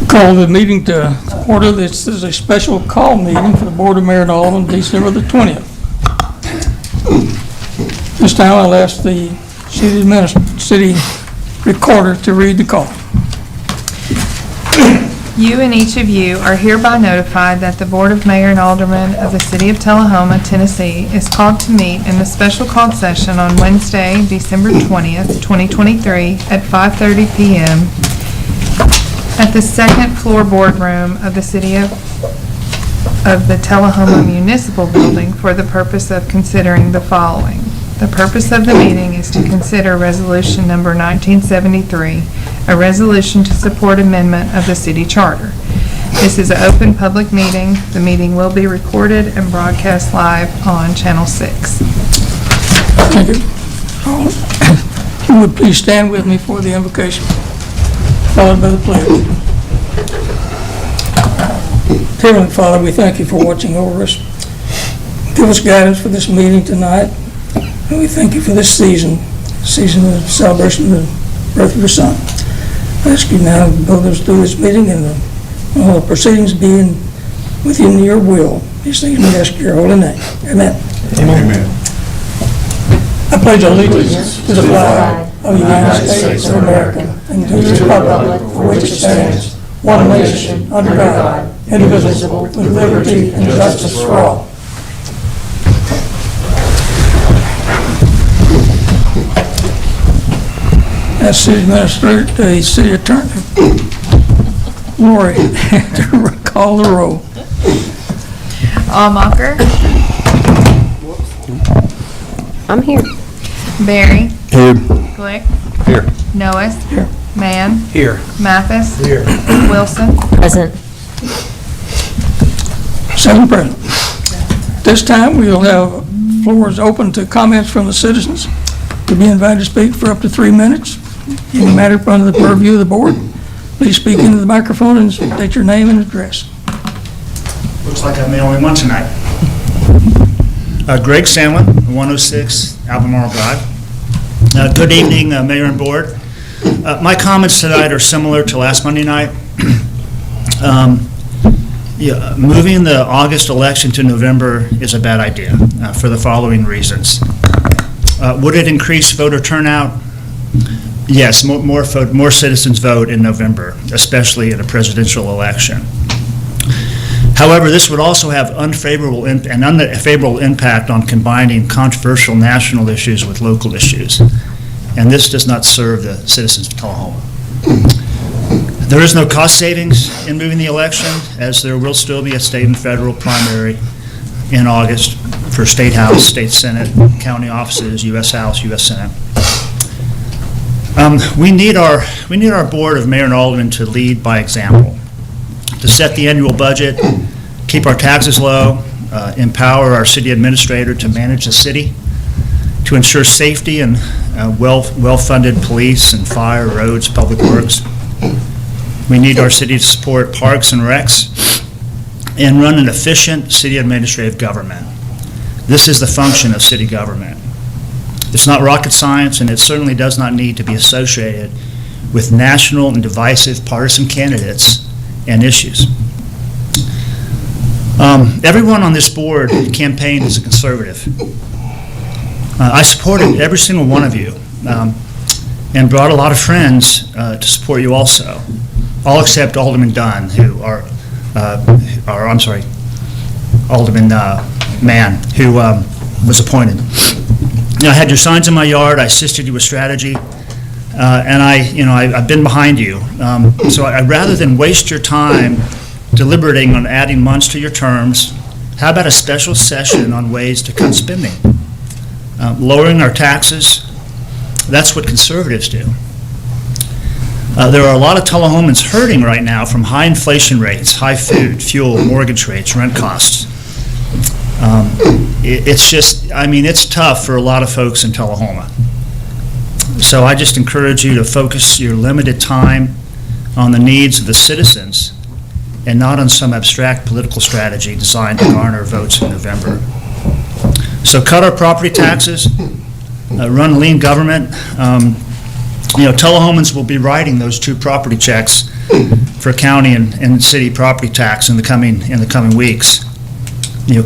Call the meeting to order. This is a special call meeting for the Board of Mayor and Aldermen, December the 20th. This time I'll ask the city recorder to read the call. You and each of you are hereby notified that the Board of Mayor and Aldermen of the City of Tullahoma, Tennessee is called to meet in the special called session on Wednesday, December 20th, 2023 at 5:30 p.m. at the second floor boardroom of the City of the Tullahoma Municipal Building for the purpose of considering the following. The purpose of the meeting is to consider Resolution Number 1973, a resolution to support amendment of the city charter. This is an open public meeting. The meeting will be recorded and broadcast live on Channel 6. Thank you. If you would please stand with me for the invocation, followed by the pledge. Heavenly Father, we thank you for watching over us. Give us guidance for this meeting tonight. And we thank you for this season of celebration of the birth of your Son. I ask you now to go through this meeting and all the proceedings being within your will. These things we ask in your holy name. Amen. Amen. I pledge allegiance to the flag of the United States of America and to the republic for which it stands, one nation, under God, indivisible, with liberty and justice for all. As city administrator, the city attorney, Lori, to call the roll. Allmacher. I'm here. Barry. Here. Glick. Here. Noes. Here. Mann. Here. Mathis. Here. Wilson. Present. 7 present. This time we will have floors open to comments from the citizens. You'll be invited to speak for up to 3 minutes. Any matter under the purview of the board, please speak into the microphone and state your name and address. Looks like I'm the only one tonight. Greg Sandlin, 106 Albemarle Drive. Good evening, Mayor and Board. My comments tonight are similar to last Monday night. Moving the August election to November is a bad idea for the following reasons. Would it increase voter turnout? Yes, more citizens vote in November, especially in a presidential election. However, this would also have unfavorable impact on combining controversial national issues with local issues, and this does not serve the citizens of Tullahoma. There is no cost savings in moving the election, as there will still be a state and federal primary in August for State House, State Senate, county offices, U.S. House, U.S. Senate. We need our Board of Mayor and Aldermen to lead by example, to set the annual budget, keep our taxes low, empower our city administrator to manage the city, to ensure safety and well-funded police and fire, roads, public works. We need our city to support parks and recs and run an efficient city administrative government. This is the function of city government. It's not rocket science, and it certainly does not need to be associated with national and divisive partisan candidates and issues. Everyone on this board campaigned as a conservative. I supported every single one of you and brought a lot of friends to support you also, all except Alderman Dunn, Alderman Mann, who was appointed. I had your signs in my yard. I assisted you with strategy, and I've been behind you. So rather than waste your time deliberating on adding months to your terms, how about a special session on ways to cut spending? Lowering our taxes, that's what conservatives do. There are a lot of Tullahomans hurting right now from high inflation rates, high food, fuel, mortgage rates, rent costs. It's tough for a lot of folks in Tullahoma. So I just encourage you to focus your limited time on the needs of the citizens and not on some abstract political strategy designed to garner votes in November. So cut our property taxes, run lean government, Tullahomans will be writing those 2 property checks for county and city property tax in the coming weeks.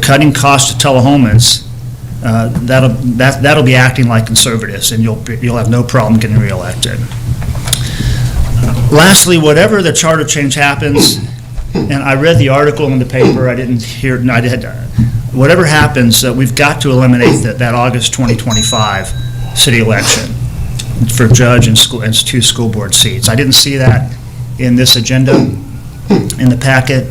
Cutting costs to Tullahomans, that'll be acting like conservatives, and you'll have no problem getting reelected. Lastly, whatever the charter change happens, and I read the article in the paper, I didn't hear, whatever happens, we've got to eliminate that August 2025 city election for judge and 2 school board seats. I didn't see that in this agenda, in the packet.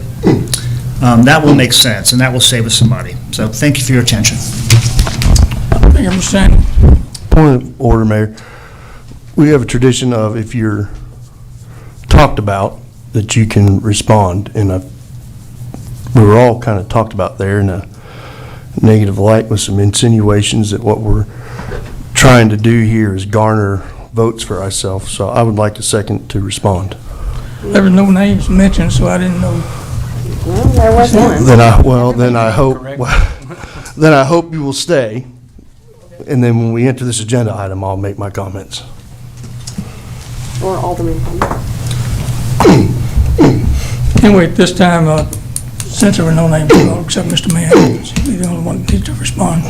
That will make sense, and that will save us some money. So thank you for your attention. Thank you, Mr. Sandlin. Point of order, Mayor. We have a tradition of if you're talked about, that you can respond. And we were all kind of talked about there in a negative light with some insinuations that what we're trying to do here is garner votes for ourselves. So I would like to second to respond. There were no names mentioned, so I didn't know. Well, there was one. Then I hope you will stay. And then when we enter this agenda item, I'll make my comments. Or Alderman Palmer. Anyway, at this time, since there were no names called except Mr. Mann, he's the only one that needs to respond.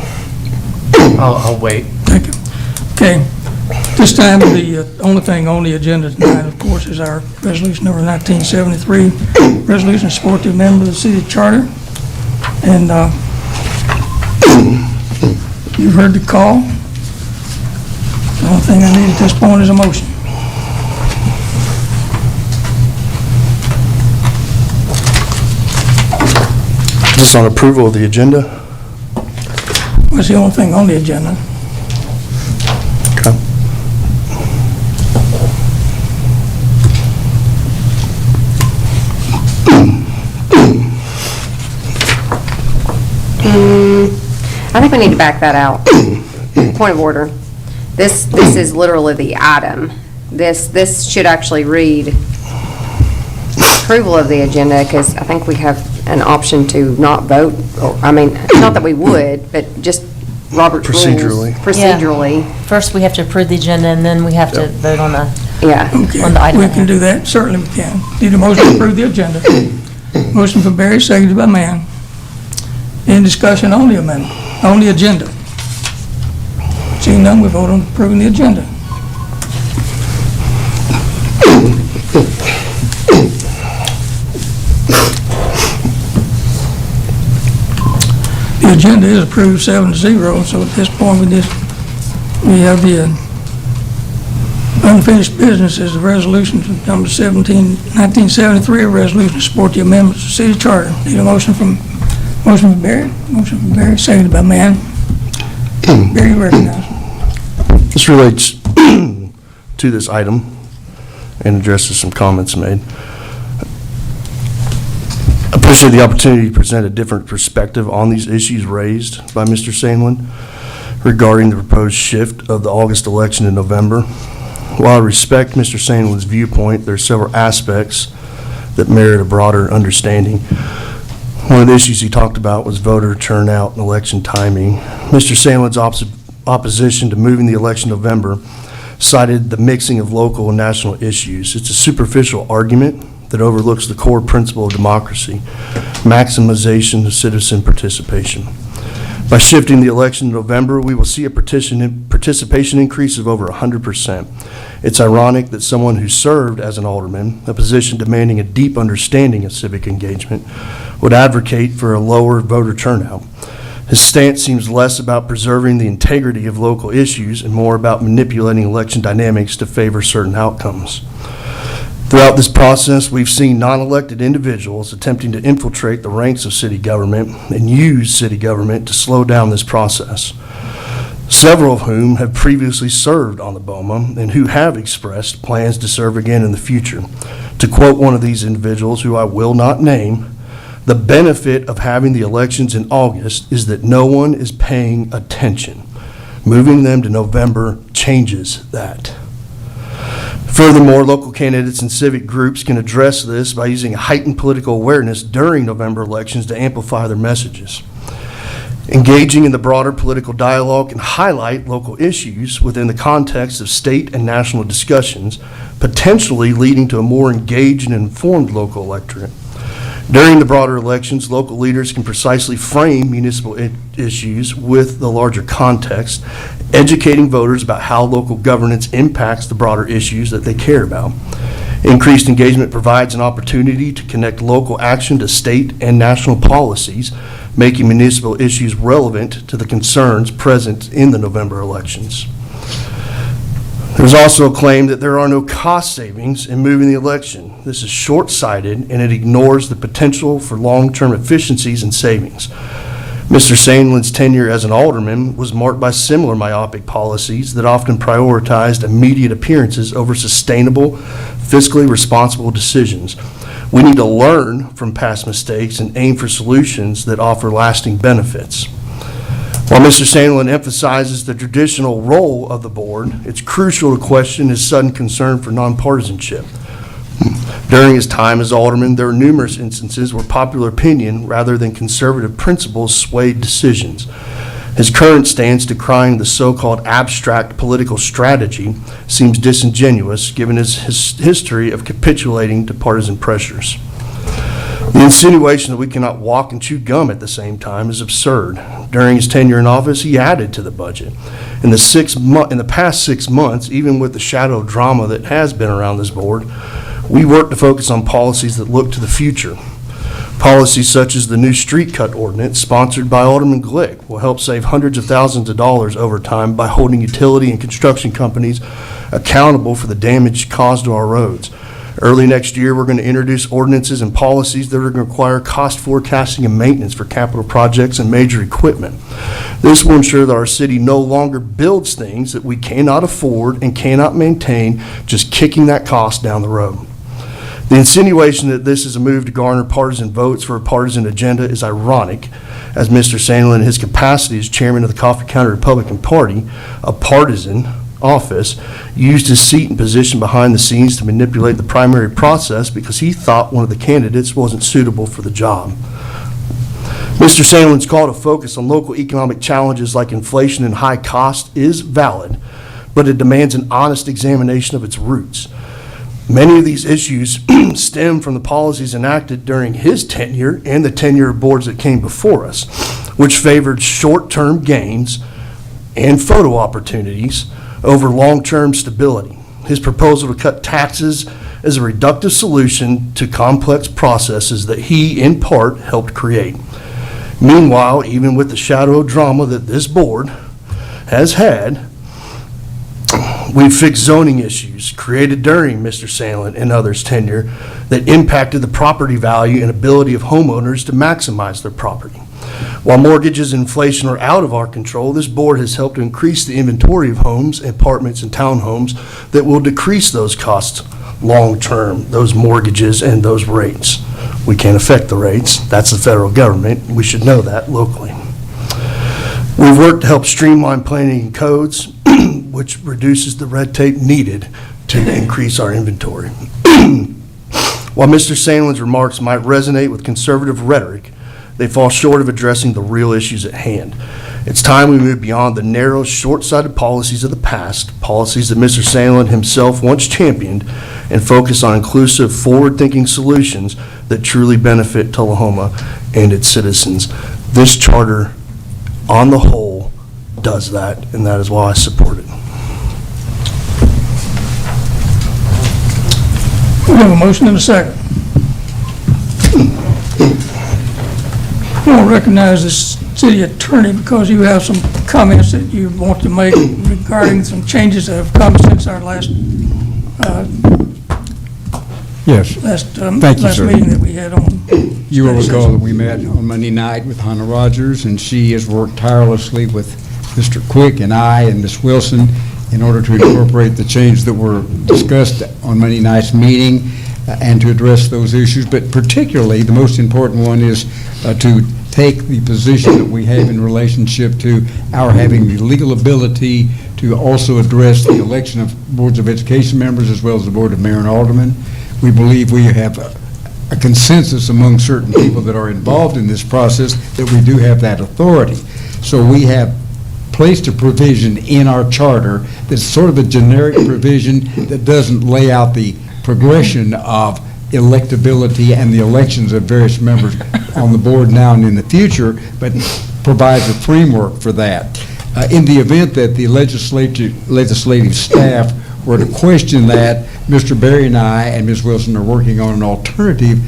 I'll wait. Thank you. Okay. This time, the only thing on the agenda tonight, of course, is our resolution number 1973, resolution to support the amendment of the city charter. And you've heard the call. The only thing I need at this point is a motion. Just on approval of the agenda. That's the only thing on the agenda. Okay. I think we need to back that out. Point of order. This is literally the item. This should actually read approval of the agenda, because I think we have an option to not vote. I mean, not that we would, but just Robert's rules. Procedurally. First, we have to approve the agenda, and then we have to vote on the, Yeah. Okay, on the item. we can do that. Certainly we can. Need a motion to approve the agenda. Motion from Barry, seconded by Mann. Any discussion on the amendment, on the agenda? Seeing none, we vote on approving the agenda. The agenda is approved 7-0, so at this point we have the unfinished business is the resolution number 1973, a resolution to support the amendments to the city charter. Need a motion from Barry, seconded by Mann. Barry, you recognize. This relates to this item and addresses some comments made. I appreciate the opportunity to present a different perspective on these issues raised by Mr. Sandlin regarding the proposed shift of the August election in November. While I respect Mr. Sandlin's viewpoint, there are several aspects that merit a broader understanding. One of the issues he talked about was voter turnout and election timing. Mr. Sandlin's opposition to moving the election in November cited the mixing of local and national issues. It's a superficial argument that overlooks the core principle of democracy, maximization of citizen participation. By shifting the election to November, we will see a participation increase of over 100%. It's ironic that someone who served as an alderman, a position demanding a deep understanding of civic engagement, would advocate for a lower voter turnout. His stance seems less about preserving the integrity of local issues and more about manipulating election dynamics to favor certain outcomes. Throughout this process, we've seen non-elected individuals attempting to infiltrate the ranks of city government and use city government to slow down this process, several of whom have previously served on the BOMA and who have expressed plans to serve again in the future. To quote one of these individuals, who I will not name, "The benefit of having the elections in August is that no one is paying attention. Moving them to November changes that." Furthermore, local candidates and civic groups can address this by using heightened political awareness during November elections to amplify their messages. Engaging in the broader political dialogue can highlight local issues within the context of state and national discussions, potentially leading to a more engaged and informed local electorate. During the broader elections, local leaders can precisely frame municipal issues with the larger context, educating voters about how local governance impacts the broader issues that they care about. Increased engagement provides an opportunity to connect local action to state and national policies, making municipal issues relevant to the concerns present in the November elections. There's also a claim that there are no cost savings in moving the election. This is short-sighted, and it ignores the potential for long-term efficiencies and savings. Mr. Sandlin's tenure as an alderman was marked by similar myopic policies that often prioritized immediate appearances over sustainable, fiscally responsible decisions. We need to learn from past mistakes and aim for solutions that offer lasting benefits. While Mr. Sandlin emphasizes the traditional role of the board, it's crucial to question his sudden concern for nonpartisanship. During his time as alderman, there were numerous instances where popular opinion rather than conservative principles swayed decisions. His current stance decrying the so-called abstract political strategy seems disingenuous given his history of capitulating to partisan pressures. The insinuation that we cannot walk and chew gum at the same time is absurd. During his tenure in office, he added to the budget. In the past 6 months, even with the shadow drama that has been around this board, we worked to focus on policies that look to the future. Policies such as the new street cut ordinance sponsored by Alderman Glick will help save hundreds of thousands of dollars over time by holding utility and construction companies accountable for the damage caused to our roads. Early next year, we're going to introduce ordinances and policies that are going to require cost forecasting and maintenance for capital projects and major equipment. This will ensure that our city no longer builds things that we cannot afford and cannot maintain, just kicking that cost down the road. The insinuation that this is a move to garner partisan votes for a partisan agenda is ironic, as Mr. Sandlin, in his capacity as chairman of the Coffee County Republican Party, a partisan office, used his seat and position behind the scenes to manipulate the primary process because he thought one of the candidates wasn't suitable for the job. Mr. Sandlin's call to focus on local economic challenges like inflation and high cost is valid, but it demands an honest examination of its roots. Many of these issues stem from the policies enacted during his tenure and the tenure of boards that came before us, which favored short-term gains and photo opportunities over long-term stability. His proposal to cut taxes is a reductive solution to complex processes that he, in part, helped create. Meanwhile, even with the shadow of drama that this board has had, we've fixed zoning issues created during Mr. Sandlin and others' tenure that impacted the property value and ability of homeowners to maximize their property. While mortgages and inflation are out of our control, this board has helped to increase the inventory of homes, apartments, and townhomes that will decrease those costs long-term, those mortgages and those rates. We can't affect the rates. That's the federal government. We should know that locally. We've worked to help streamline planning and codes, which reduces the red tape needed to increase our inventory. While Mr. Sandlin's remarks might resonate with conservative rhetoric, they fall short of addressing the real issues at hand. It's time we move beyond the narrow, short-sighted policies of the past, policies that Mr. Sandlin himself once championed, and focus on inclusive, forward-thinking solutions that truly benefit Tullahoma and its citizens. This charter, on the whole, does that, and that is why I support it. We have a motion and a second. I want to recognize the city attorney because you have some comments that you want to make regarding some changes that have come since our last Yes. Thank you, sir. meeting that we had on. You will recall that we met on Monday night with Hannah Rogers, and she has worked tirelessly with Mr. Quick and I and Ms. Wilson in order to incorporate the changes that were discussed on Monday night's meeting and to address those issues. But particularly, the most important one is to take the position that we have in relationship to our having the legal ability to also address the election of boards of education members as well as the board of mayor and aldermen. We believe we have a consensus among certain people that are involved in this process that we do have that authority. So we have placed a provision in our charter that's sort of a generic provision that doesn't lay out the progression of electability and the elections of various members on the board now and in the future, but provides a framework for that. In the event that the legislative staff were to question that, Mr. Berry and I and Ms. Wilson are working on an alternative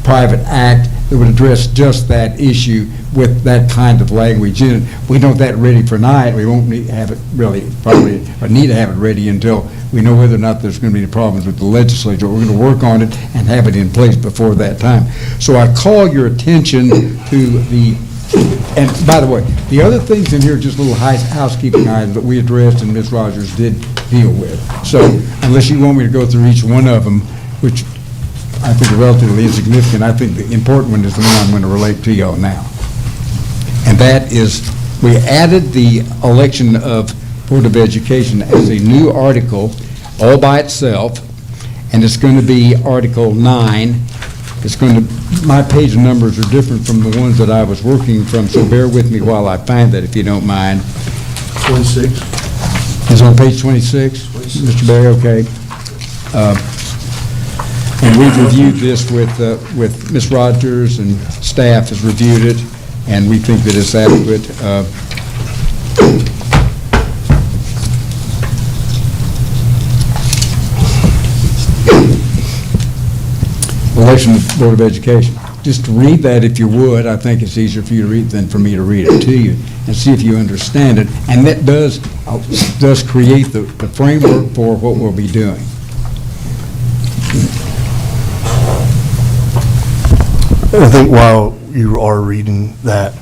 private act that would address just that issue with that kind of language in it. We don't have that ready for tonight. We won't need to have it really, probably, or need to have it ready until we know whether or not there's going to be any problems with the legislature. We're going to work on it and have it in place before that time. So I call your attention to the, and by the way, the other things in here are just little housekeeping items that we addressed and Ms. Rogers did deal with. So unless you want me to go through each one of them, which I think are relatively insignificant, I think the important one is the one I'm going to relate to y'all now. And that is, we added the election of Board of Education as a new article all by itself, and it's going to be Article 9. It's going to, my page numbers are different from the ones that I was working from, so bear with me while I find that, if you don't mind. 26. It's on page 26? Mr. Berry, okay. And we've reviewed this with Ms. Rogers, and staff has reviewed it, and we think that it's adequate. Election of the Board of Education. Just to read that if you would. I think it's easier for you to read than for me to read it to you, and see if you understand it. And that does create the framework for what we'll be doing. I think while you are reading that,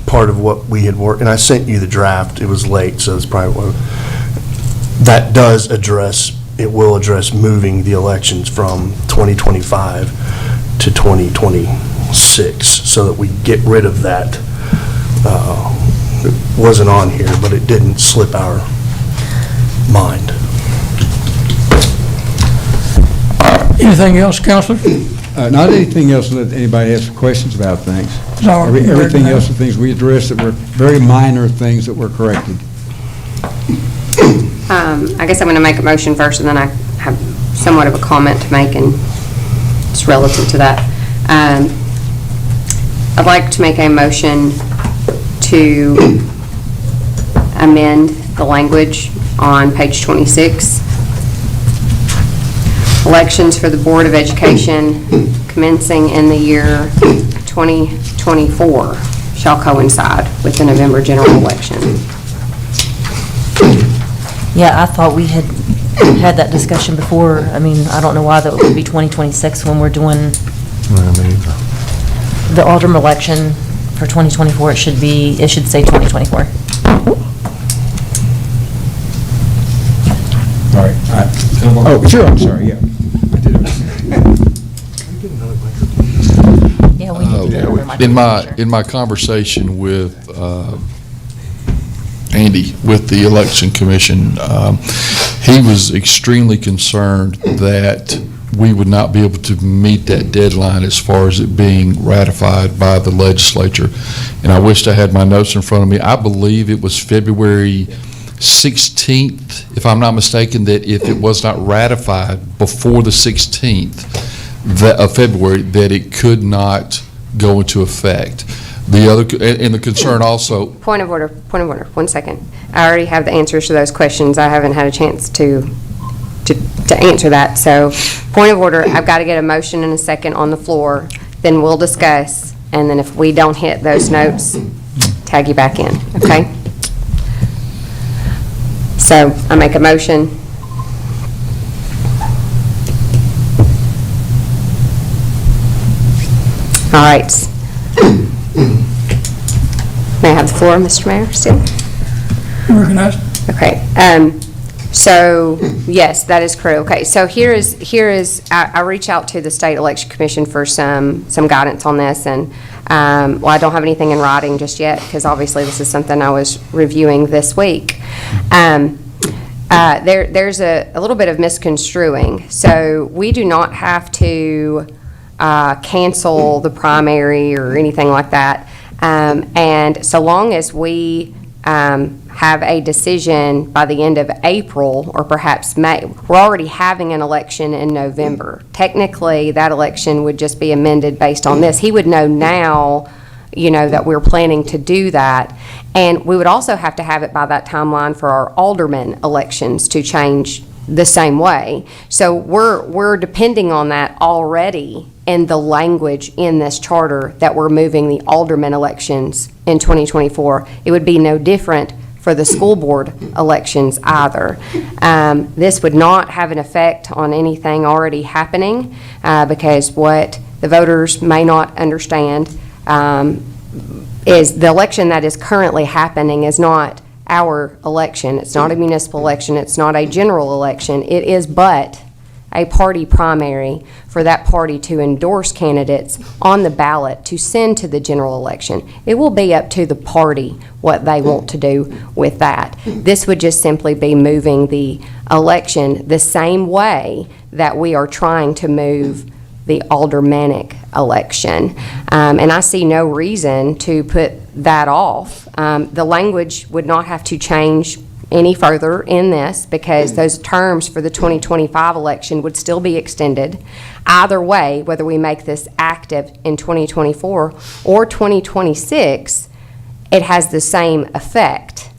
part of what we had worked, and I sent you the draft, it was late, so it's probably what, that does address, it will address moving the elections from 2025 to 2026, so that we get rid of that. It wasn't on here, but it didn't slip our mind. Anything else, Counselor? Not anything else that anybody has questions about things. No, Everything else are things we addressed that were very minor things that were corrected. I guess I'm going to make a motion first, and then I have somewhat of a comment to make, and it's relative to that. I'd like to make a motion to amend the language on page 26. Elections for the Board of Education commencing in the year 2024 shall coincide with the November general election. Yeah, I thought we had had that discussion before. I mean, I don't know why that would be 2026 when we're doing the Alderman election for 2024. It should say 2024. All right. Oh, sure, I'm sorry, yeah. I did it. Yeah, we need to get another microphone. In my conversation with Andy, with the Election Commission, he was extremely concerned that we would not be able to meet that deadline as far as it being ratified by the legislature. And I wished I had my notes in front of me. I believe it was February 16th, if I'm not mistaken, that if it was not ratified before the 16th of February, that it could not go into effect. The other, and the concern also. Point of order, 1 second. I already have the answers to those questions. I haven't had a chance to answer that. So, point of order, I've got to get a motion and a second on the floor, then we'll discuss, and then if we don't hit those notes, tag you back in, okay? So, I make a motion. All right. May I have the floor, Mr. Mayor, still? Recognized. Okay. So, yes, that is correct. Okay, so here is I reach out to the State Election Commission for some guidance on this, and, well, I don't have anything in writing just yet, because obviously this is something I was reviewing this week. There's a little bit of misconstruing. So we do not have to cancel the primary or anything like that. And so long as we have a decision by the end of April or perhaps May, we're already having an election in November. Technically, that election would just be amended based on this. He would know now, that we're planning to do that. And we would also have to have it by that timeline for our alderman elections to change the same way. So we're depending on that already in the language in this charter that we're moving the alderman elections in 2024. It would be no different for the school board elections either. This would not have an effect on anything already happening because what the voters may not understand is the election that is currently happening is not our election. It's not a municipal election. It's not a general election. It is but a party primary for that party to endorse candidates on the ballot to send to the general election. It will be up to the party what they want to do with that. This would just simply be moving the election the same way that we are trying to move the aldermanic election. And I see no reason to put that off. The language would not have to change any further in this because those terms for the 2025 election would still be extended. Either way, whether we make this active in 2024 or 2026, it has the same effect.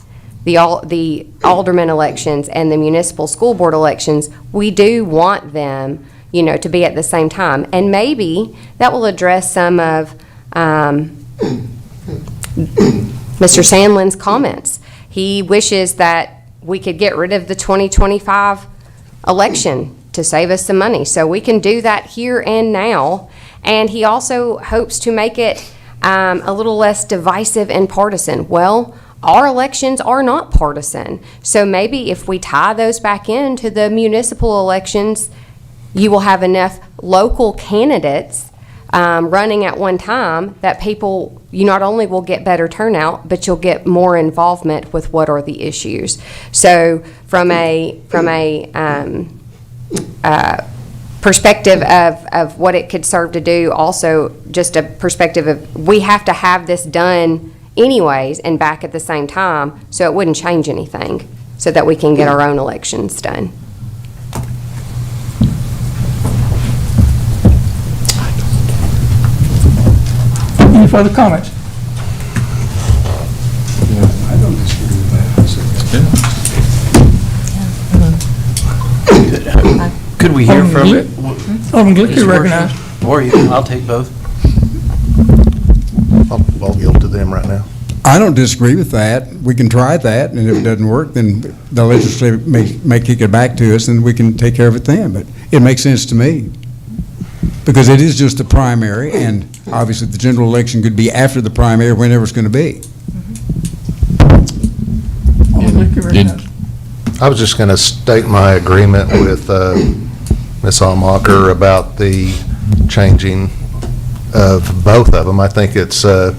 The alderman elections and the municipal school board elections, we do want them to be at the same time. And maybe that will address some of Mr. Sandlin's comments. He wishes that we could get rid of the 2025 election to save us some money. So we can do that here and now. And he also hopes to make it a little less divisive and partisan. Well, our elections are not partisan. So maybe if we tie those back into the municipal elections, you will have enough local candidates running at one time that people, you not only will get better turnout, but you'll get more involvement with what are the issues. So from a perspective of what it could serve to do, also just a perspective of we have to have this done anyways and back at the same time, so it wouldn't change anything, so that we can get our own elections done. Any further comments? I don't disagree with that. Could we hear from it? Alderman Glick, you're recognized. Or I'll take both. I'll yield to them right now. I don't disagree with that. We can try that, and if it doesn't work, then the legislature may kick it back to us, and we can take care of it then. But it makes sense to me, because it is just a primary, and obviously the general election could be after the primary, whenever it's going to be. Alderman Glick, you're recognized. I was just going to state my agreement with Ms. Almacher about the changing of both of them. I think it's, I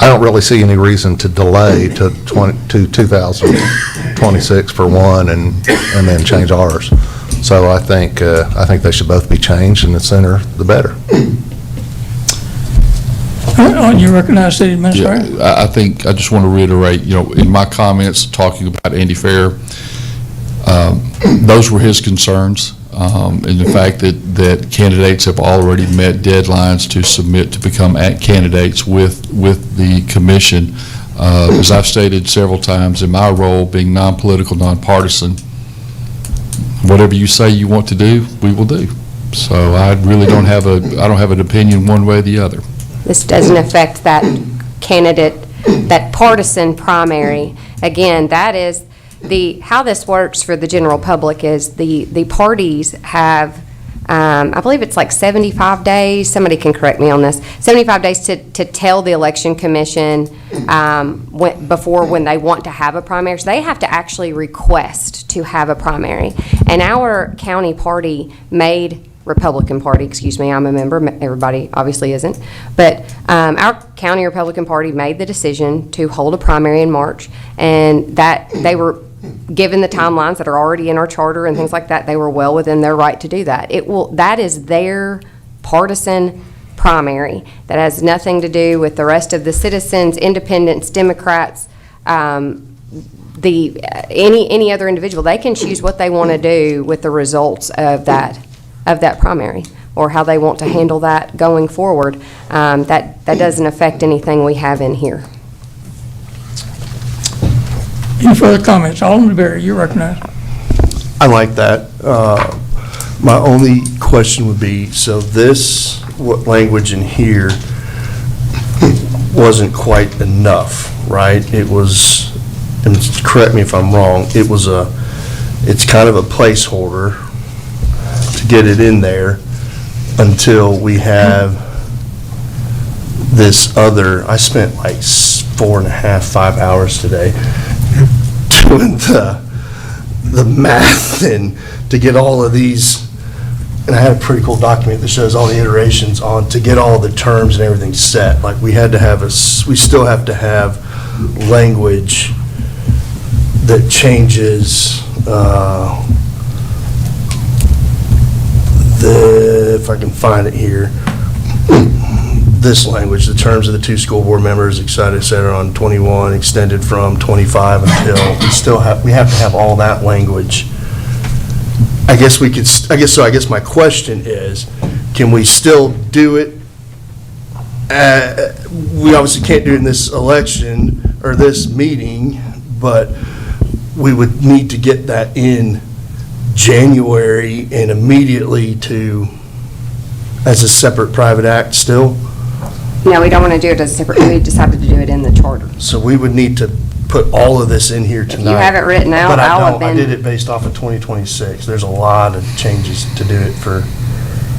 don't really see any reason to delay to 2026 for one and then change ours. So I think they should both be changed, and the sooner the better. You recognize City Administrator? Yeah, I think, I just want to reiterate, in my comments talking about Andy Fair, those were his concerns, and the fact that candidates have already met deadlines to submit to become candidates with the commission. As I've stated several times, in my role being non-political, nonpartisan, whatever you say you want to do, we will do. So I really don't have an opinion one way or the other. This doesn't affect that candidate, that partisan primary. Again, that is how this works for the general public is the parties have, I believe it's like 75 days, somebody can correct me on this, 75 days to tell the election commission before when they want to have a primary. So they have to actually request to have a primary. And our county party Republican Party, excuse me, I'm a member, everybody obviously isn't, but our county Republican Party made the decision to hold a primary in March, and that they were given the timelines that are already in our charter and things like that, they were well within their right to do that. That is their partisan primary that has nothing to do with the rest of the citizens, independents, Democrats, any other individual. They can choose what they want to do with the results of that primary, or how they want to handle that going forward. That doesn't affect anything we have in here. Any further comments? Alderman DeBerry, you're recognized. I like that. My only question would be, so this, what language in here wasn't quite enough, right? It was, and correct me if I'm wrong, it's kind of a placeholder to get it in there until we have this other, I spent like 4.5, 5 hours today doing the math and to get all of these, and I had a pretty cool document that shows all the iterations on, to get all the terms and everything set. Like we still have to have language that changes if I can find it here, this language, the terms of the 2 school board members, et cetera, on 21, extended from 25 until, we have to have all that language. I guess my question is, can we still do it? We obviously can't do it in this election or this meeting, but we would need to get that in January and immediately as a separate private act still? No, we don't want to do it as separate. We decided to do it in the charter. So we would need to put all of this in here tonight. If you have it written out, But I'll have I been. did it based off of 2026. There's a lot of changes to do it for.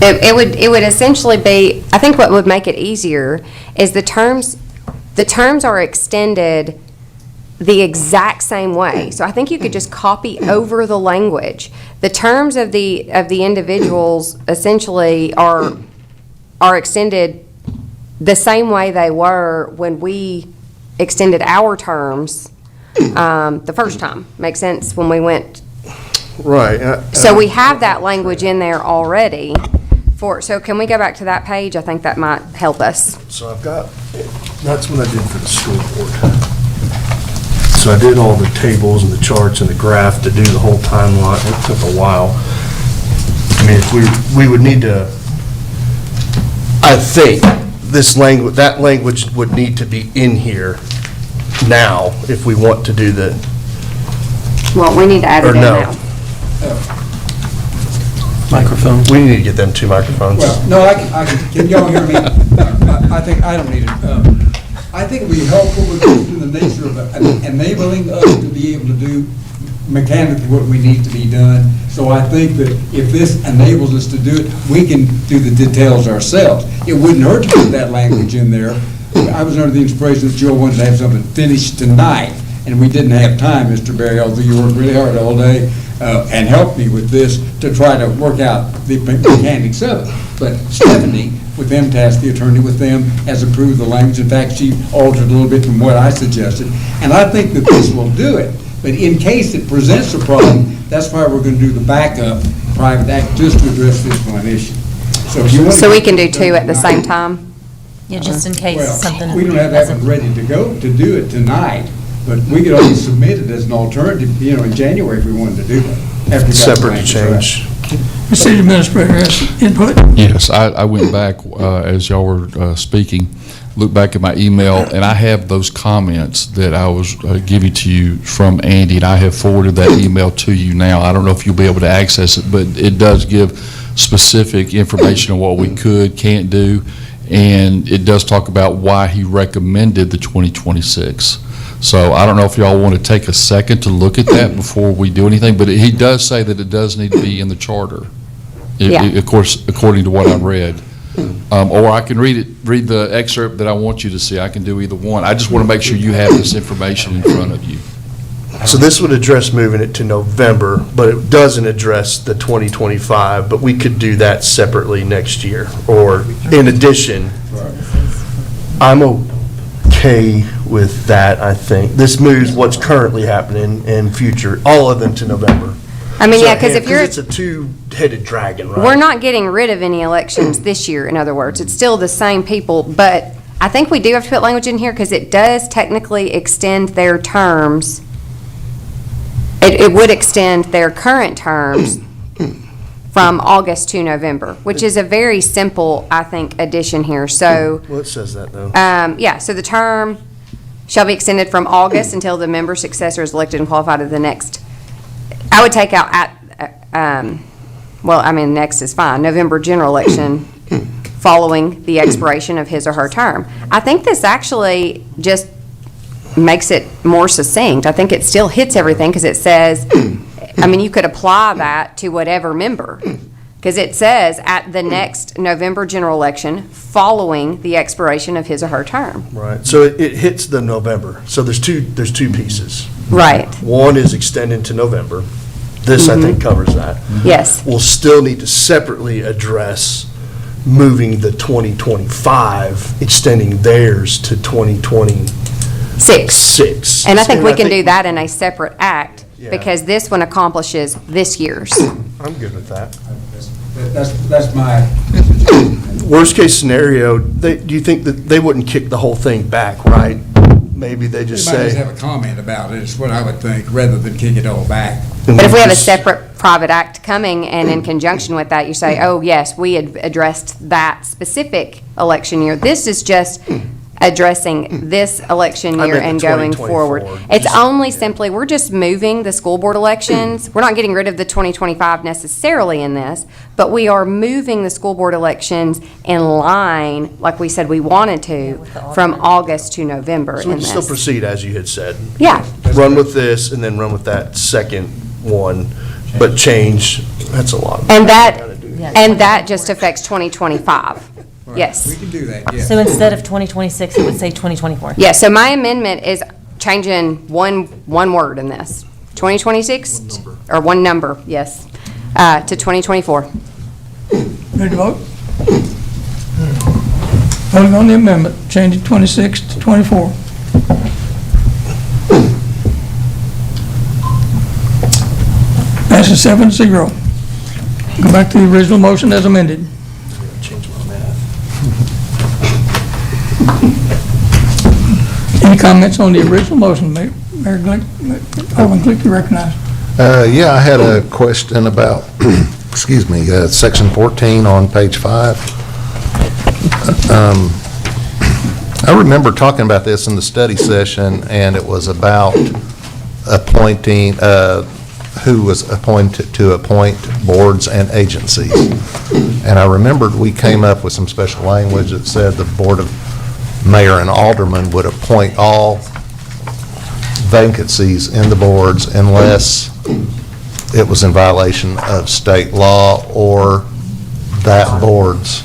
It would essentially be, I think what would make it easier is the terms are extended the exact same way. So I think you could just copy over the language. The terms of the individuals essentially are extended the same way they were when we extended our terms the first time. Makes sense when we went. Right. So we have that language in there already. So can we go back to that page? I think that might help us. So that's what I did for the school board. So I did all the tables and the charts and the graph to do the whole timeline. It took a while. I mean, if we would need to, I think, that language would need to be in here now if we want to do the, Well, we need to add it or in no. now. Microphone. We need to get them 2 microphones. Well, no, can y'all hear me? I think, I don't need it. I think it would be helpful in the nature of enabling us to be able to do mechanically what we need to be done. So I think that if this enables us to do it, we can do the details ourselves. It wouldn't hurt to put that language in there. I was under the inspiration that Joe wanted to have something finished tonight, and we didn't have time, Mr. Berry, although you worked really hard all day and helped me with this to try to work out the mechanics of it. But Stephanie, with them, tasked the attorney with them, has approved the language. In fact, she altered a little bit from what I suggested. And I think that this will do it. But in case it presents a problem, that's why we're going to do the backup private act just to address this one issue. So if you want to. So we can do 2 at the same time? Yeah, just in case something. Well, we don't have that one ready to go to do it tonight, but we could always submit it as an alternative, in January if we wanted to do that. after we got the Separate language change. The city administrator has input. Yes, I went back, as y'all were speaking, looked back at my email, and I have those comments that I was giving to you from Andy, and I have forwarded that email to you now. I don't know if you'll be able to access it, but it does give specific information on what we could, can't do, and it does talk about why he recommended the 2026. So I don't know if y'all want to take a second to look at that before we do anything, but he does say that it does need to be in the charter. Yeah. Of course, according to what I read. Or I can read the excerpt that I want you to see. I can do either one. I just want to make sure you have this information in front of you. So this would address moving it to November, but it doesn't address the 2025, but we could do that separately next year. Or in addition, I'm okay with that, I think. This moves what's currently happening and future, all of them to November. I mean, yeah, because if you're, It's a two-headed dragon, right? we're not getting rid of any elections this year, in other words. It's still the same people, but I think we do have to put language in here because it does technically extend their terms. It would extend their current terms from August to November, which is a very simple, I think, addition here. So, Well, it says that, though. yeah, so the term shall be extended from August until the member's successor is elected and qualified at the next, I would take out well, I mean, next is fine, November general election following the expiration of his or her term. I think this actually just makes it more succinct. I think it still hits everything because it says, I mean, you could apply that to whatever member. Because it says at the next November general election following the expiration of his or her term. Right, so it hits the November. So there's two pieces. Right, One is extending to November. This, I think, covers that. yes. We'll still need to separately address moving the 2025, extending theirs to 2026. Six. And I think we can do that in a separate act Yeah. because this one accomplishes this year's. I'm good with that. That's my, Worst case scenario, do you think that they wouldn't kick the whole thing back, right? Maybe they just they might just say. have a comment about it, is what I would think, rather than kick it all back. But if we have a separate private act coming and in conjunction with that, you say, oh, yes, we had addressed that specific election year. This is just addressing this election I year meant the and going 2024, forward. It's just- only simply, we're just moving the school board elections. We're not getting rid of the 2025 necessarily in this, but we are moving the school board elections in line, like we said we wanted to, from August to November So we in can still this. proceed as you had said. Yeah, Run with this and then run with that second one, but change, that's a lot. and that, Yeah. and that just affects 2025. Yes. We can do that, yes. So instead of 2026, it would say 2024. Yeah, so my amendment is changing one word in this. 2026? Or one number, yes, to 2024. Ready to vote? Voting on the amendment, changing 26 to 24. Passes 7-0. Go back to the original motion as amended. Change my math. Any comments on the original motion, Mayor Glick? Alderman Glick, you recognize? Yeah, I had a question about, excuse me, section 14 on page 5. I remember talking about this in the study session, and it was about appointing, who was appointed to appoint boards and agencies. And I remembered we came up with some special language that said the Board of Mayor and Alderman would appoint all vacancies in the boards unless it was in violation of state law or that board's.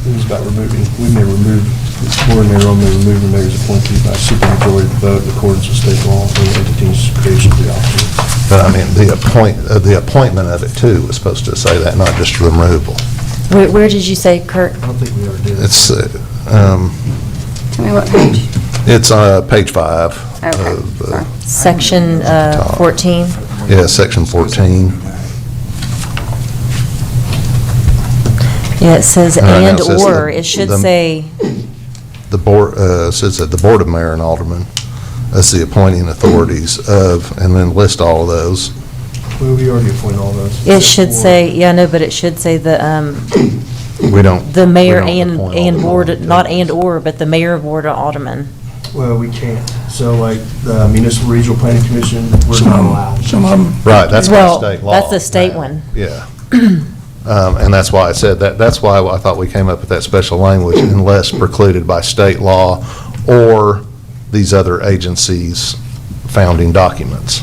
It was about removing, we may remove, the board may remove the mayor's appointee by supermajority of the vote in accordance with state law or the entity's creation of the office. But I mean, the appointment of it too was supposed to say that, not just removal. Where did you say, Kurt? I don't think we ever did. It's, Tell me what page? it's page 5. Okay, of, sorry. Section 14? Yeah, section 14. Yeah, it says No, it and says or. It should say, The board, says that the Board of Mayor and Alderman as the appointing authorities of, and then list all of those. Well, we already appointed all those. it should say, yeah, no, but it should say the We don't. the mayor we don't appoint all and of board, them. not and or, but the mayor, board, or alderman. Well, we can't. So like the Municipal Regional Planning Commission, we're not allowed. Some of them, Right, that's by Well, state law. that's the state now. one. Yeah. And that's why I said that, that's why I thought we came up with that special language, unless precluded by state law or these other agencies' founding documents.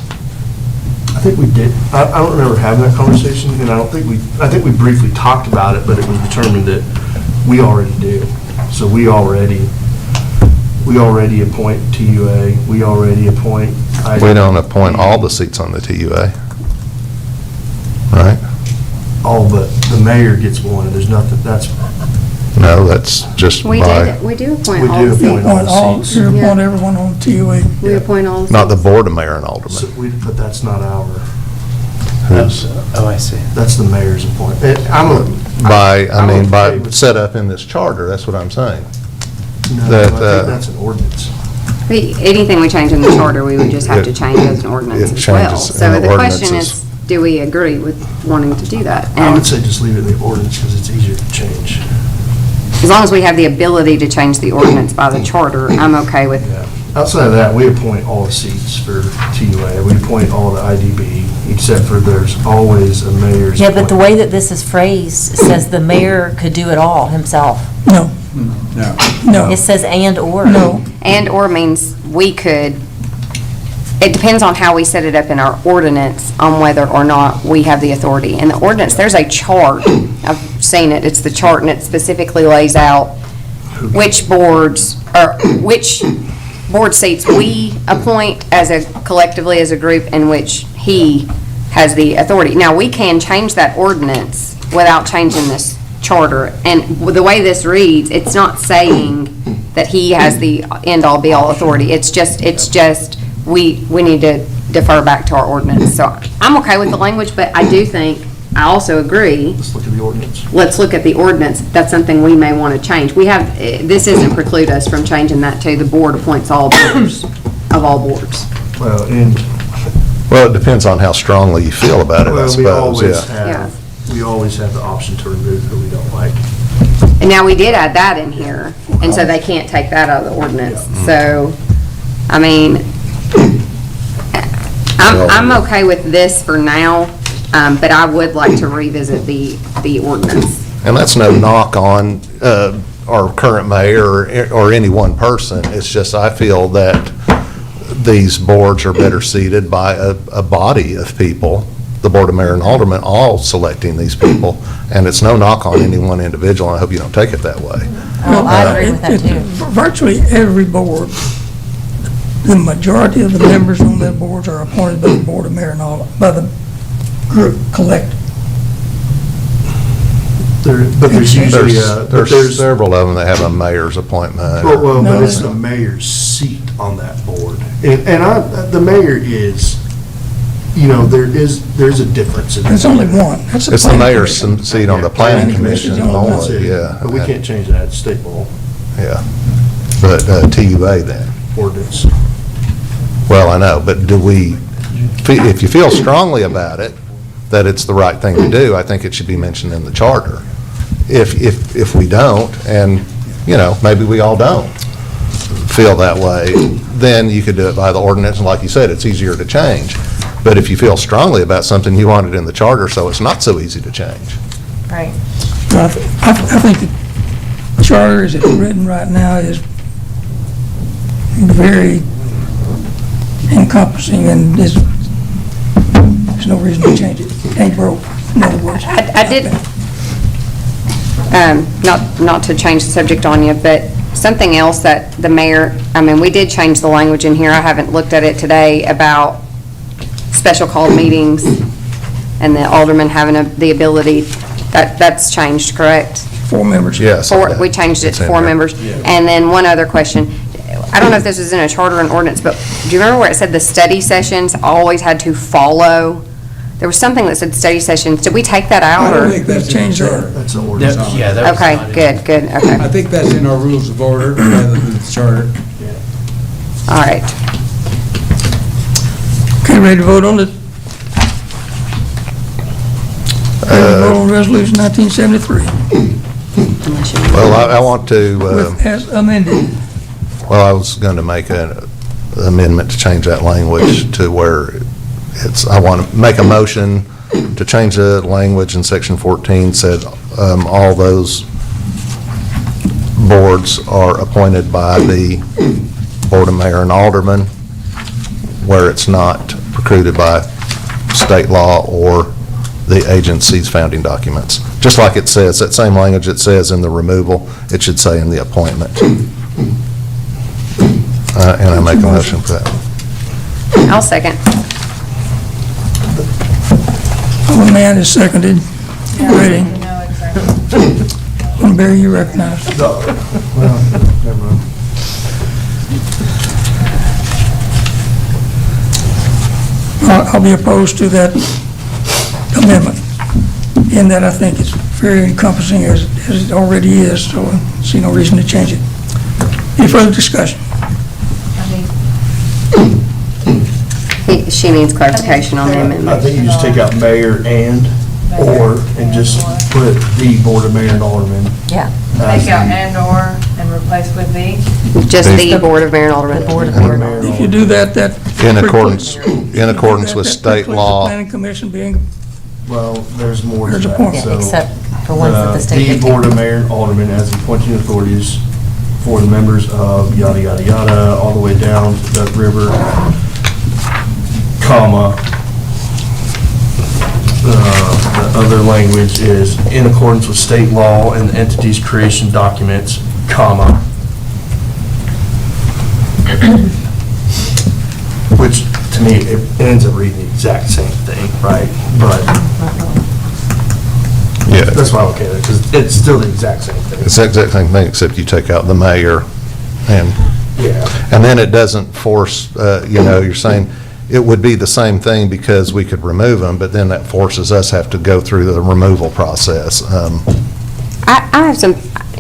I think we did, I don't remember having that conversation, and I think we briefly talked about it, but it was determined that we already do. So we already appoint TUA, we already appoint. We don't appoint all the seats on the TUA, right? All but the mayor gets one, and there's nothing, that's, No, that's just We by, do We appoint do all the appoint seats. appoint all, seats. you appoint Yeah. everyone on TUA. We appoint all the seats. not the Board of Mayor and so Alderman. but that's not our, Who's, Oh, I see. That's the mayor's appointment. by set up in this charter, that's what I'm saying. No, I that, think that's an ordinance. Anything we change in the charter, we would just have to change as an ordinance It as well. changes in So the the question ordinances. is, do we agree with wanting to do that? I And would say just leave it in the ordinance because it's easier to change. as long as we have the ability to change the ordinance by the charter, I'm okay with, Outside of that, we appoint all the seats for TUA. We appoint all the IDB, except for there's always a mayor's. Yeah, but the appointment. way that this is phrased says the mayor could do it all himself. No, No. no, It says and/or. no. and/or means we could, it depends on how we set it up in our ordinance on whether or not we have the authority. In the ordinance, there's a chart, I've seen it, it's the chart, and it specifically lays out which boards, or which board seats we appoint as a, collectively as a group, and which he has the authority. Now, we can change that ordinance without changing this charter, and the way this reads, it's not saying that he has the end-all, be-all authority. It's just, we need to defer back to our ordinance. So I'm okay with the language, but I do think, I also agree, Let's look at the ordinance. let's look at the ordinance. That's something we may want to change. We have, this doesn't preclude us from changing that to the board appoints all members of all boards. Well, and, Well, it depends on how strongly you feel about it, I well, we suppose, always yeah. we always have the option to remove who we don't like. And now we did add that in here, and so they can't take that out of the ordinance. So, I mean, I'm okay with this for now, but I would like to revisit the ordinance. And that's no knock on our current mayor or any one person. It's just I feel that these boards are better seated by a body of people, the Board of Mayor and Aldermen, all selecting these people. And it's no knock on any one individual, and I hope you don't take it that way. Oh, I agree with that It- too. Virtually every board, the majority of the members on that boards are appointed by the Board of Mayor and all, by the group collective. But there's usually, There's several of them that have a mayor's appointment. well, No, but it's no. the mayor's seat on that board. And the mayor is, there's a difference. in There's only one. That's It's the planning mayor's commission. seat on the planning commission That's only, yeah. But we can't change that, it's state law Yeah. But TUA then. ordinance. Well, I know, but if you feel strongly about it, that it's the right thing to do, I think it should be mentioned in the charter. If we don't, and, maybe we all don't feel that way, then you could do it by the ordinance, and like you said, it's easier to change. But if you feel strongly about something, you want it in the charter, so it's not so easy to change. Right. I think the charter as it's written right now is very encompassing, and there's no reason to change it. It ain't broke, in other words. I did, not to change the subject on you, but something else that the mayor, we did change the language in here. I haven't looked at it today about special called meetings and the alderman having the ability, that's changed, correct? 4 members. Yes. We changed it It's to in 4 there. members. And then one other question. I don't know if this is in a charter and ordinance, but do you remember where it said the study sessions always had to follow? There was something that said study sessions. Did we take that I out, don't or? think they've changed that. That's an ordinance. Yeah, that was. Okay, not in- good, okay. I think that's in our rules of order rather than the charter. All right. Okay, ready to vote on it? Ready to vote on Resolution 1973, Well, I want to, with as amended. I was going to make an amendment to change that language to where I want to make a motion to change the language in section 14, said all those boards are appointed by the Board of Mayor and Aldermen, where it's not precluded by state law or the agency's founding documents. Just like it says, that same language it says in the removal, it should say in the appointment. And I make a motion for that. I'll second. One man is seconded. Ready? Barry, you recognize. Never mind. I'll be opposed to that amendment. In that I think it's very encompassing as it already is, so I see no reason to change it. Any further discussion? She needs clarification on the I amendment. think you just take out mayor and/or, and just put the Board of Mayor and Aldermen. Yeah. Take out and/or and replace with the. Just the Board of Mayor and Aldermen. Board of Mayor and Aldermen. If you do that, In accordance with state The law. planning commission being, Well, there's more to There's a that. point. Yeah, So, except for ones that the state The dictates. Board of Mayor and Aldermen as the appointing authorities for the members of yada, yada, yada, all the way down to Duck River, comma. The other language is in accordance with state law and the entity's creation documents, comma. Which, to me, it ends up reading the exact same thing, right? But Yeah, that's why I'm okay with it, because it's still the exact same thing. it's the exact same thing, except you take out the mayor, and then it doesn't force, you're saying it would be the same thing because we could remove them, but then that forces us have to go through the removal process. I have some,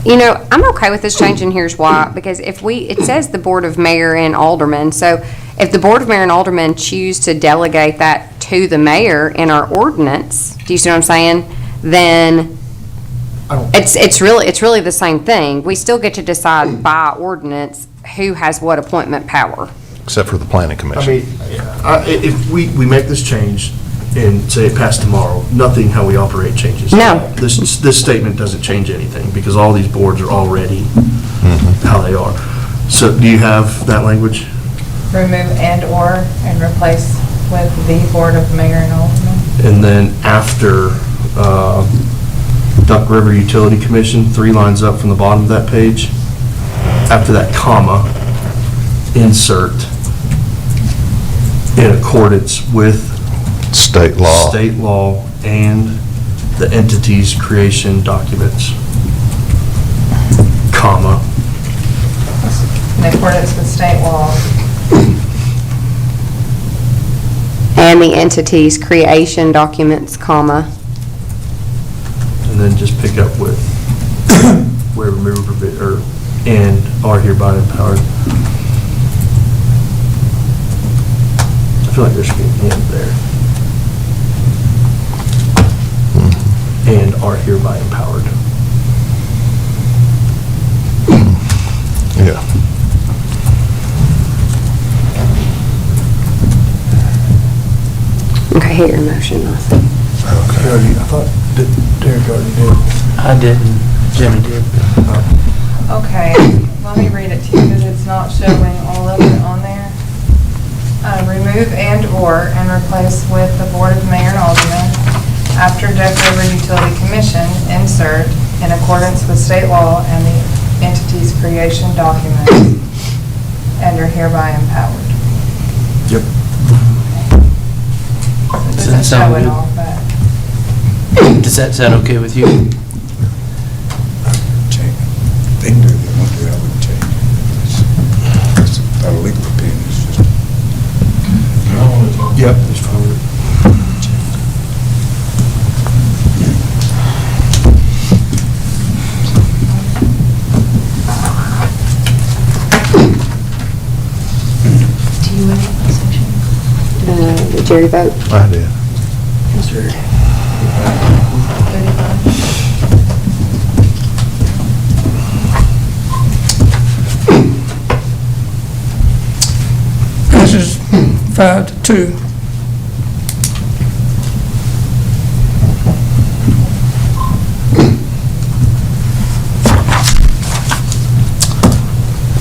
I'm okay with this change, and here's why. Because it says the Board of Mayor and Aldermen, so if the Board of Mayor and Aldermen choose to delegate that to the mayor in our ordinance, do you see what I'm saying? Then it's really the same thing. We still get to decide by ordinance who has what appointment power. Except for the planning I commission. mean, if we make this change and say it passed tomorrow, nothing how we operate changes. No. This statement doesn't change anything because all these boards are already how they are. So do you have that language? Remove and/or and replace with the Board of Mayor and Aldermen. And then after Duck River Utility Commission, 3 lines up from the bottom of that page, after that comma, insert in accordance with State law. state law and the entity's creation documents, comma. In accordance with state law. And the entity's creation documents, comma. And then just pick up with where removal or and are hereby empowered. I feel like there should be an and there. And are hereby empowered. Yeah. Okay, here, motion. I thought Derek already did. I didn't, Jimmy did. Okay, let me read it to you because it's not showing all of it on there. Remove and/or and replace with the Board of Mayor and Aldermen. After Duck River Utility Commission, insert in accordance with state law and the entity's creation documents and are hereby empowered. Yep. It Does doesn't that sound show it good? all, but. Does that sound okay with you? Change. They can do it, they won't do it, I wouldn't change it. It's not a legal opinion, it's just. Yep. It's fine. Do you want that section? Did Jerry vote? I did. passes 5-2.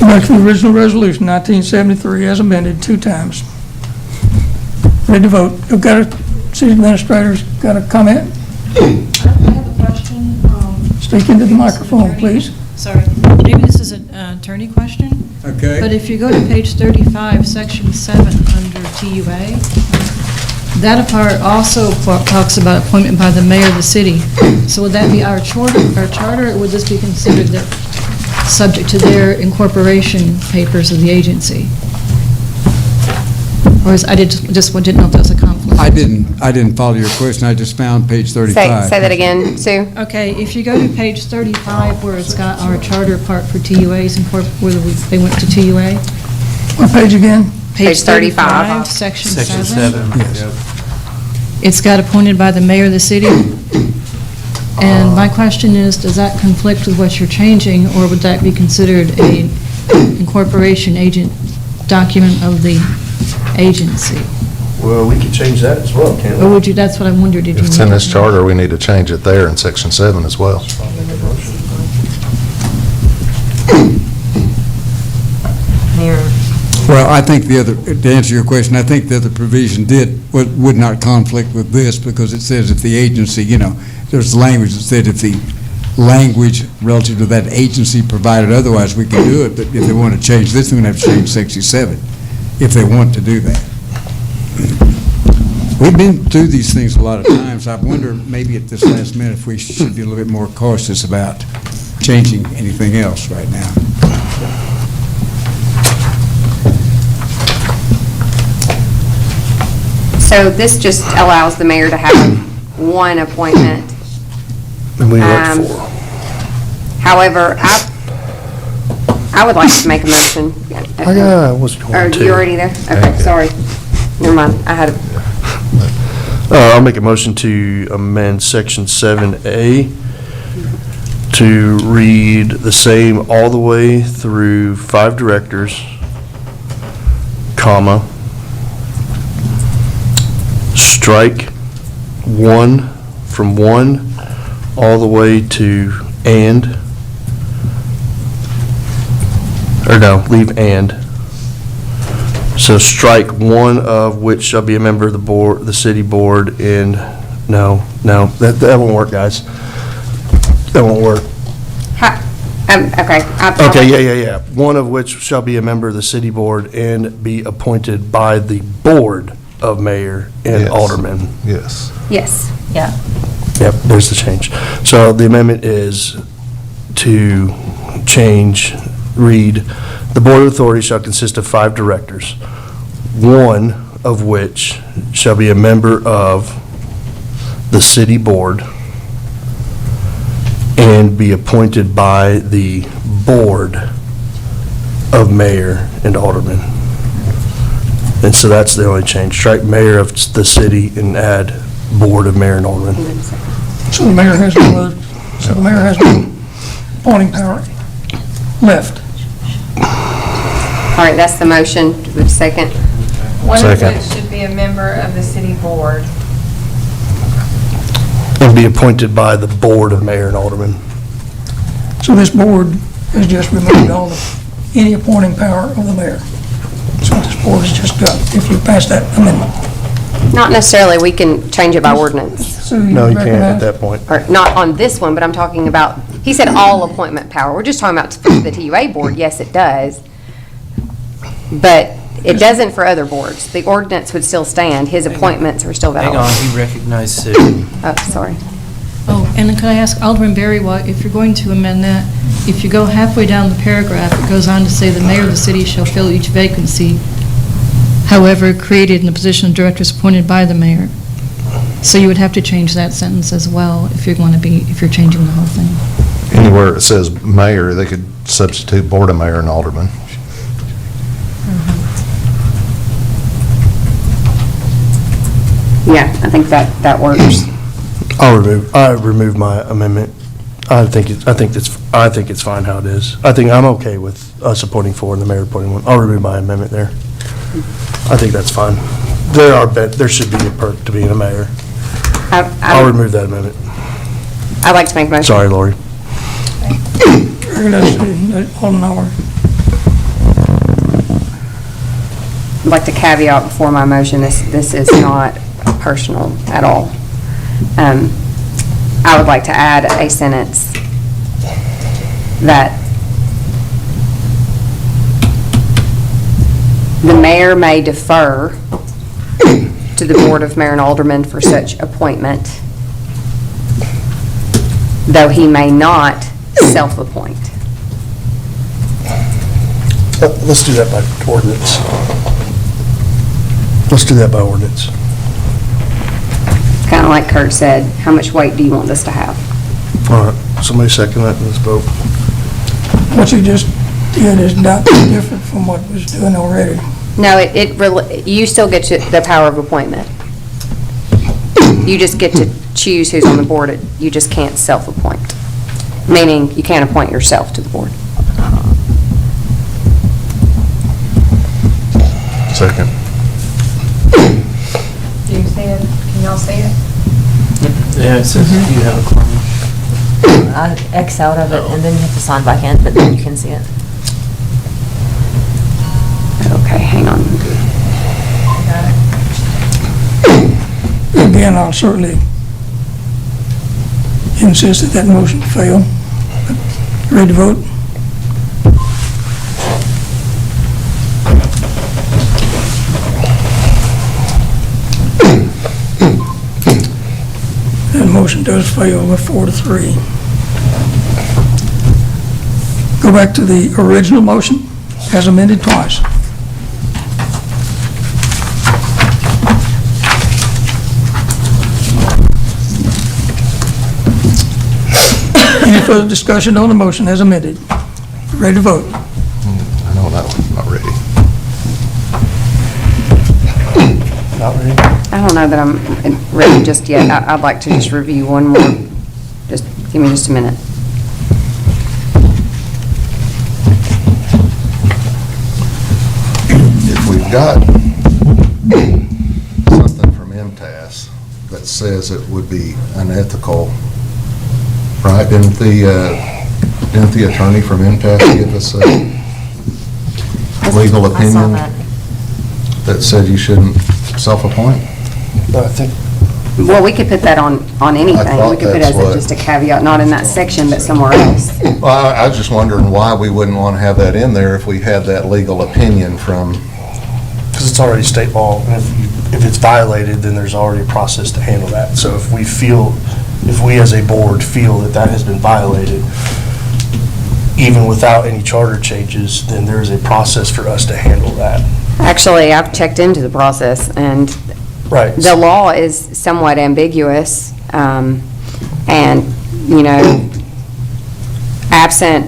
Back to the original resolution, 1973, as amended 2 times. Ready to vote. You've got a, city administrator's got a comment? I have a question. Speak into the microphone, please. Sorry, maybe this is an attorney question, Okay. but if you go to page 35, section 7, under TUA, that part also talks about appointment by the mayor of the city. So would that be our charter, or would this be considered subject to their incorporation papers of the agency? Or I just didn't know if that was a conflict. I didn't follow your question. I just found page 35. Say that again, Sue? Okay, if you go to page 35, where it's got our charter part for TUAs, and where they went to TUA. What page again? Page 35. Section Section 7. 7. It's got appointed by the mayor of the city. And my question is, does that conflict with what you're changing, or would that be considered a incorporation agent document of the agency? Well, we could change that as well, can't Or we? would you, that's what I wondered, did you? If it's in this charter, we need to change it there in section 7 as well. Mayor, Well, I think to answer your question, I think the other provision would not conflict with this, because it says if the agency, there's language that said if the language relative to that agency provided otherwise, we can do it, but if they want to change this, they're going to have to change section 7, if they want to do that. We've been through these things a lot of times. I wonder, maybe at this last minute, if we should be a little bit more cautious about changing anything else right now. So this just allows the mayor to have one appointment. And we went for. However, I would like to make a motion. I was going Are to. you already there? Okay, sorry. Never mind. I had, I'll make a motion to amend section 7A to read the same all the way through 5 directors, comma, strike 1 from 1 all the way to and, or no, leave and. So strike 1 of which shall be a member of the board, the city board, and, no, that won't work, guys. That won't work. okay. Okay, yeah. 1 of which shall be a member of the city board and be appointed by the board of mayor and Yes. aldermen. Yes. Yes. yeah. Yep, there's the change. So the amendment is to read, the Board of Authority shall consist of 5 directors, 1 of which shall be a member of the city board and be appointed by the board of mayor and aldermen. And so that's the only change. Strike mayor of the city and add board of mayor and aldermen. So the mayor has no appointing power left. All right, that's the motion. Do we have a second? One of Second. which should be a member of the city board. And be appointed by the board of mayor and aldermen. So this board has just removed any appointing power of the mayor. So this board has just got, if you pass that amendment. Not necessarily. We can change it by ordinance. So No, you can't at recognize- that point. Or not on this one, but I'm talking about, he said all appointment power. We're just talking about for the TUA board. Yes, it does. But it doesn't for other boards. The ordinance would still stand. His appointments are still Hang valid. on, he recognized Sue. Oh, sorry. Oh, and then could I ask Alderman Berry, if you're going to amend that, if you go halfway down the paragraph, it goes on to say, "The mayor of the city shall fill each vacancy, however created in the position of director is appointed by the mayor." So you would have to change that sentence as well if you're changing the whole thing. Anywhere it says mayor, they could substitute board of mayor and alderman. Yeah, I think that works. I remove my amendment. I think it's fine how it is. I'm okay with us appointing 4 and the mayor appointing 1. I'll remove my amendment there. I think that's fine. There should be a perk to being a mayor. I'll remove that amendment. I'd like to make a motion. Sorry, Lori. Alderman Howard. I'd like to caveat before my motion, this is not personal at all. I would like to add a sentence that the mayor may defer to the Board of Mayor and Aldermen for such appointment, though he may not self-appoint. Let's do that by ordinance. Let's do that by ordinance. kind of like Kurt said, how much weight do you want this to have? All right, somebody second that, let's vote. What you just did is not different from what was doing already. No, you still get the power of appointment. You just get to choose who's on the board. You just can't self-appoint, meaning you can't appoint yourself to the board. Second. Do you see it? Can y'all see it? Yeah, it says you have a quorum. I X out of it, and then you have to sign back in, but then you can see it. Okay, hang on. Again, I'll certainly insist that that motion fail. Ready to vote? That motion does fail with 4-3. Go back to the original motion as amended twice. Any further discussion on the motion as amended? Ready to vote? I know that one's not ready. Not ready? I don't know that I'm ready just yet. I'd like to just review one more. Just give me just a minute. If we've got something from MTS that says it would be unethical, right, didn't the attorney from MTS give us a legal I saw opinion that. that said you shouldn't self-appoint? I think, Well, we could put that on anything. thought We could put it that's as what- just a caveat, not in that section, but somewhere else. Well, I was just wondering why we wouldn't want to have that in there if we had that legal opinion from, because it's already state law, and if it's violated, then there's already a process to handle that. So if we as a board feel that that has been violated, even without any charter changes, then there is a process for us to handle that. Actually, I've checked into the process, and Right. the law is somewhat ambiguous, and, absent,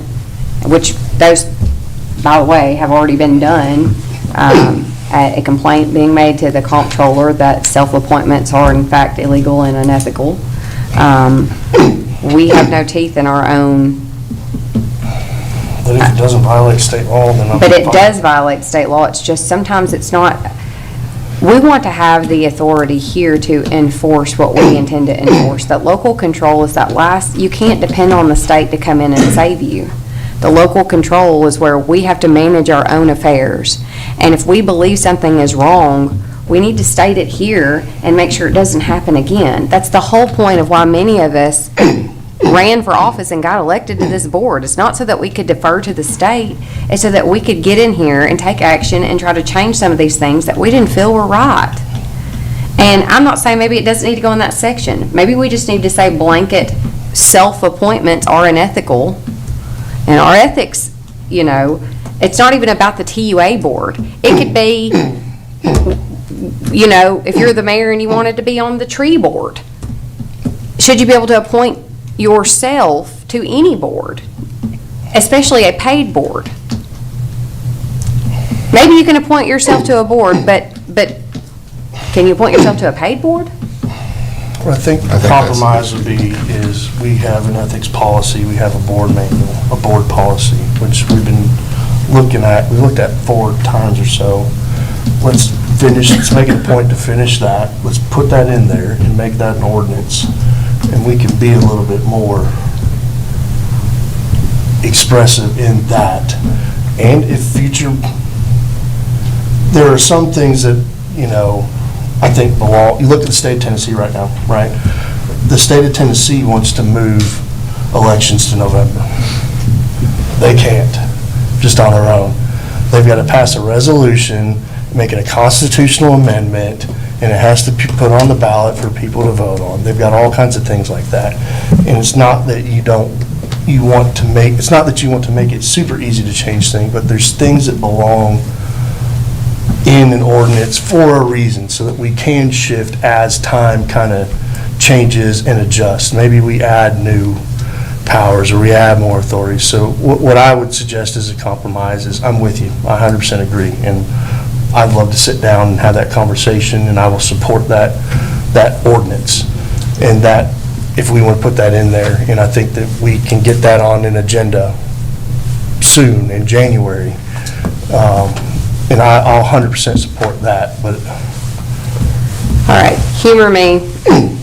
which those, by the way, have already been done, a complaint being made to the comptroller that self-appointments are in fact illegal and unethical. We have no teeth in our own. But if it doesn't violate state law, then I'm. But it does violate state law. It's just sometimes it's not, we want to have the authority here to enforce what we intend to enforce. That local control is that last, you can't depend on the state to come in and save you. The local control is where we have to manage our own affairs. And if we believe something is wrong, we need to state it here and make sure it doesn't happen again. That's the whole point of why many of us ran for office and got elected to this board. It's not so that we could defer to the state, it's so that we could get in here and take action and try to change some of these things that we didn't feel were right. And I'm not saying maybe it doesn't need to go in that section. Maybe we just need to say blanket self-appointments are unethical. And our ethics, it's not even about the TUA board. It could be, if you're the mayor and you wanted to be on the tree board, should you be able to appoint yourself to any board, especially a paid board? Maybe you can appoint yourself to a board, but can you appoint yourself to a paid board? Well, I think the compromise would be is we have an ethics policy, we have a board manual, a board policy, which we've been looking at, we looked at 4 times or so. Let's make it a point to finish that. Let's put that in there and make that an ordinance. And we can be a little bit more expressive in that. And if there are some things that, I think belong, you look at the state of Tennessee right now, right? The state of Tennessee wants to move elections to November. They can't, just on their own. They've got to pass a resolution, make it a constitutional amendment, and it has to be put on the ballot for people to vote on. They've got all kinds of things like that. And it's not that you want to make it super easy to change things, but there's things that belong in an ordinance for a reason, so that we can shift as time kind of changes and adjust. Maybe we add new powers or we add more authorities. So what I would suggest as a compromise is, I'm with you, I 100% agree. And I'd love to sit down and have that conversation, and I will support that ordinance. And that, if we want to put that in there, and I think that we can get that on an agenda soon in January. And I'll 100% support that, but All right, humor me,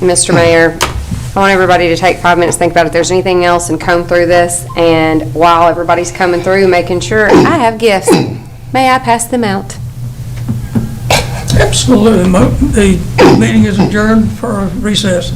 Mr. Mayor. I want everybody to take 5 minutes, think about if there's anything else, and comb through this. And while everybody's coming through, making sure, I have gifts. May I pass them out? Absolutely. The meeting is adjourned for recess.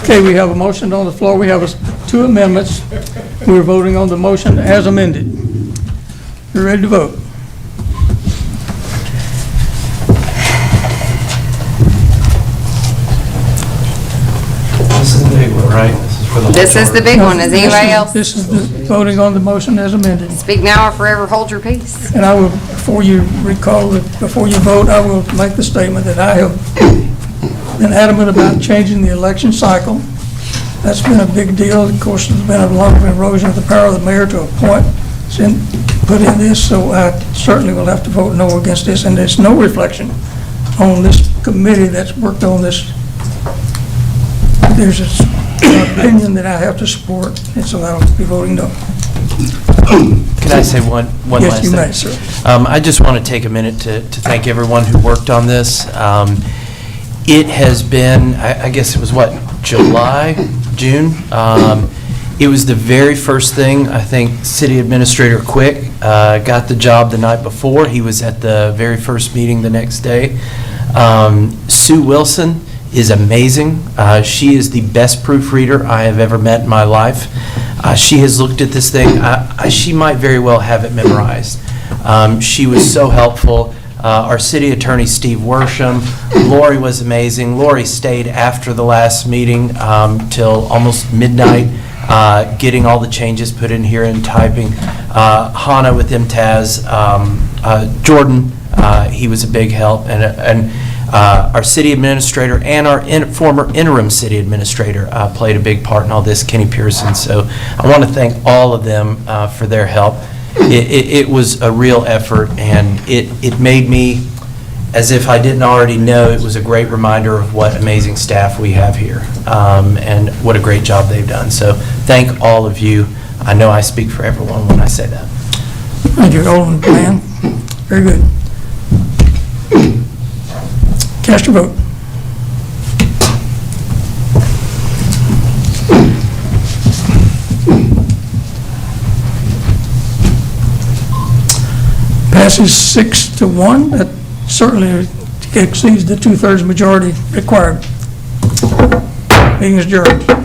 Okay, we have a motion on the floor. We have two amendments. We're voting on the motion as amended. You ready to vote? This is the big one, right? This is for the whole This is the big one. Is anybody else? This is the voting on the motion as amended. Speak now or forever hold your peace. And I will, before you vote, I will make the statement that I have been adamant about changing the election cycle. That's been a big deal. Of course, there's been a lot of erosion of the power of the mayor to a point put in this, so I certainly will have to vote no against this, and there's no reflection on this committee that's worked on this. There's an opinion that I have to support, and so I will be voting no. Can I say one last thing? Yes, you may, sir. I just want to take a minute to thank everyone who worked on this. It has been, I guess it was what, June? It was the very first thing, I think City Administrator Quick got the job the night before. He was at the very first meeting the next day. Sue Wilson is amazing. She is the best proofreader I have ever met in my life. She has looked at this thing. She might very well have it memorized. She was so helpful. Our city attorney, Steve Worsham. Lori was amazing. Lori stayed after the last meeting till almost midnight, getting all the changes put in here and typing. Hannah with MTAS. Jordan, he was a big help. And our city administrator and our former interim city administrator played a big part in all this, Kenny Pearson. So I want to thank all of them for their help. It was a real effort, and it made me, as if I didn't already know, it was a great reminder of what amazing staff we have here, and what a great job they've done. So thank all of you. I know I speak for everyone when I say that. Thank you, Alderman Bland. Very good. Cast your vote. Passes 6-1. That certainly exceeds the two-thirds majority required. Meeting is adjourned.